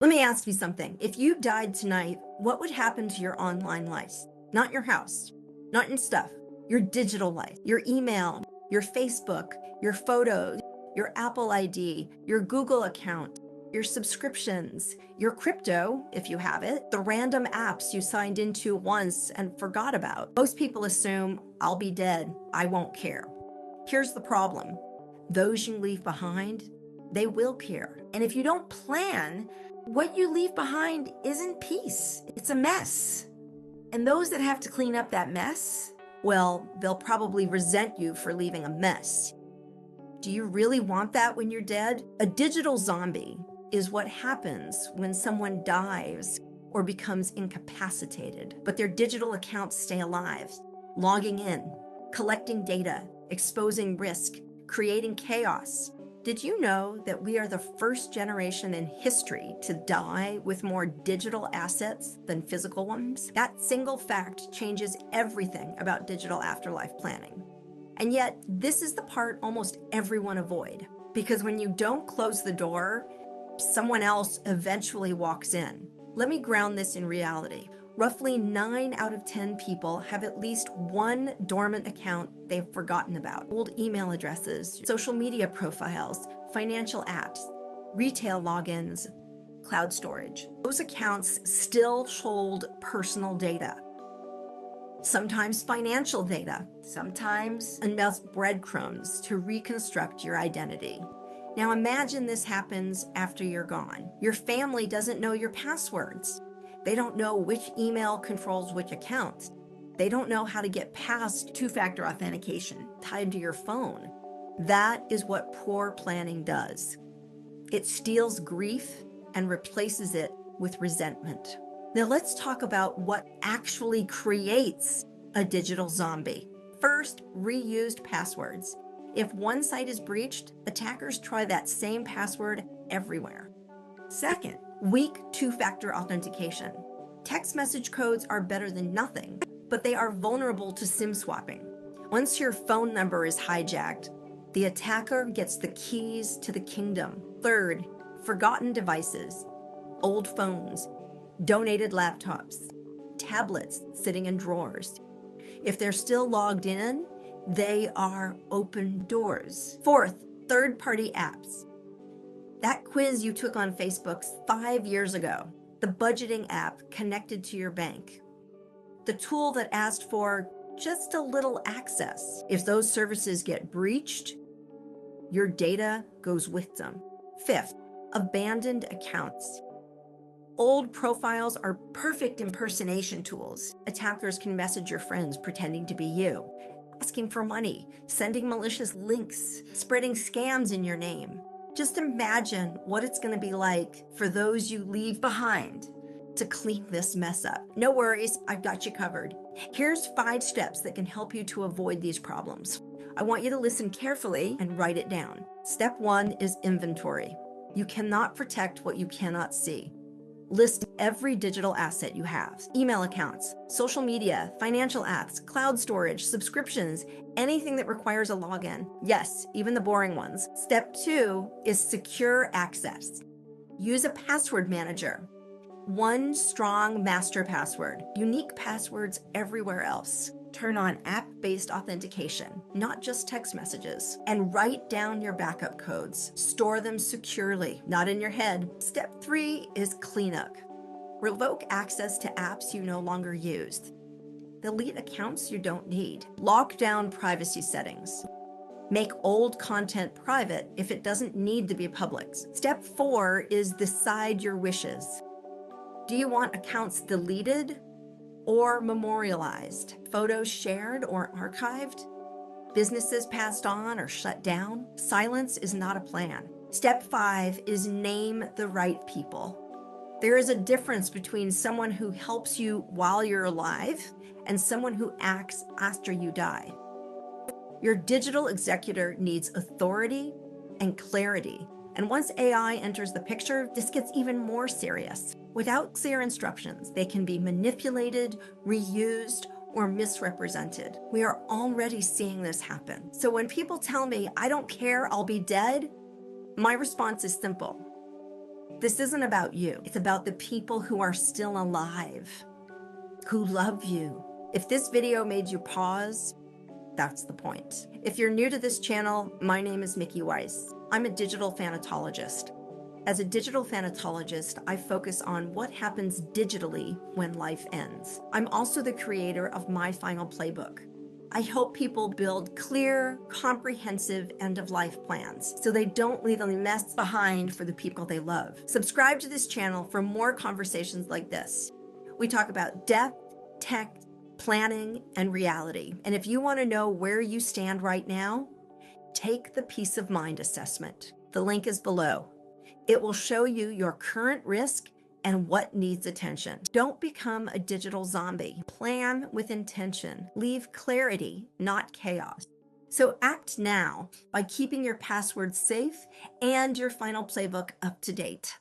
Let me ask you something. If you died tonight, what would happen to your online life? Not your house, not your stuff, your digital life, your email, your Facebook, your photos, your Apple ID, your Google account, your subscriptions, your crypto, if you have it, the random apps you signed into once and forgot about. Most people assume, I'll be dead, I won't care. Here's the problem. Those you leave behind, they will care. And if you don't plan, what you leave behind isn't peace, it's a mess. And those that have to clean up that mess, well, they'll probably resent you for leaving a mess. Do you really want that when you're dead? A digital zombie is what happens when someone dies or becomes incapacitated, but their digital accounts stay alive, logging in, collecting data, exposing risk, creating chaos. Did you know that we are the first generation in history to die with more digital assets than physical ones? That single fact changes everything about digital afterlife planning. And yet, this is the part almost everyone avoid, because when you don't close the door, someone else eventually walks in. Let me ground this in reality. Roughly 9 out of 10 people have at least one dormant account they've forgotten about. Old email addresses, social media profiles, financial apps, retail logins, cloud storage. Those accounts still hold personal data. Sometimes financial data, sometimes enough breadcrumbs to reconstruct your identity. Now imagine this happens after you're gone. Your family doesn't know your passwords. They don't know which email controls which accounts. They don't know how to get past two-factor authentication tied to your phone. That is what poor planning does. It steals grief and replaces it with resentment. Now let's talk about what actually creates a digital zombie. First, reused passwords. If one site is breached, attackers try that same password everywhere. Second, weak two-factor authentication. Text message codes are better than nothing, but they are vulnerable to SIM swapping. Once your phone number is hijacked, the attacker gets the keys to the kingdom. Third, forgotten devices, old phones, donated laptops, tablets sitting in drawers. If they're still logged in, they are open doors. Fourth, third-party apps. That quiz you took on Facebook 5 years ago, the budgeting app connected to your bank, the tool that asked for just a little access. If those services get breached, your data goes with them. Fifth, abandoned accounts. Old profiles are perfect impersonation tools. Attackers can message your friends pretending to be you, asking for money, sending malicious links, spreading scams in your name. Just imagine what it's going to be like for those you leave behind to clean this mess up. No worries, I've got you covered. Here's 5 steps that can help you to avoid these problems. I want you to listen carefully and write it down. Step 1 is inventory. You cannot protect what you cannot see. List every digital asset you have. Email accounts, social media, financial apps, cloud storage, subscriptions, anything that requires a login. Yes, even the boring ones. Step 2 is secure access. Use a password manager. One strong master password. Unique passwords everywhere else. Turn on app-based authentication, not just text messages. And write down your backup codes. Store them securely, not in your head. Step 3 is cleanup. Revoke access to apps you no longer use. Delete accounts you don't need. Lock down privacy settings. Make old content private if it doesn't need to be public. Step 4 is decide your wishes. Do you want accounts deleted or memorialized? Photos shared or archived? Businesses passed on or shut down? Silence is not a plan. Step 5 is name the right people. There is a difference between someone who helps you while you're alive and someone who acts after you die. Your digital executor needs authority and clarity. And once AI enters the picture, this gets even more serious. Without clear instructions, they can be manipulated, reused, or misrepresented. We are already seeing this happen. So when people tell me, I don't care, I'll be dead, my response is simple. This isn't about you. It's about the people who are still alive, who love you. If this video made you pause, that's the point. If you're new to this channel, my name is Niki Weiss. I'm a digital thanatologist. As a digital thanatologist, I focus on what happens digitally when life ends. I'm also the creator of My Final Playbook. I help people build clear, comprehensive end-of-life plans so they don't leave a mess behind for the people they love. Subscribe to this channel for more conversations like this. We talk about death, tech, planning, and reality. And if you want to know where you stand right now, take the peace of mind assessment. The link is below. It will show you your current risk and what needs attention. Don't become a digital zombie. Plan with intention. Leave clarity, not chaos. So act now by keeping your passwords safe and your final playbook up to date.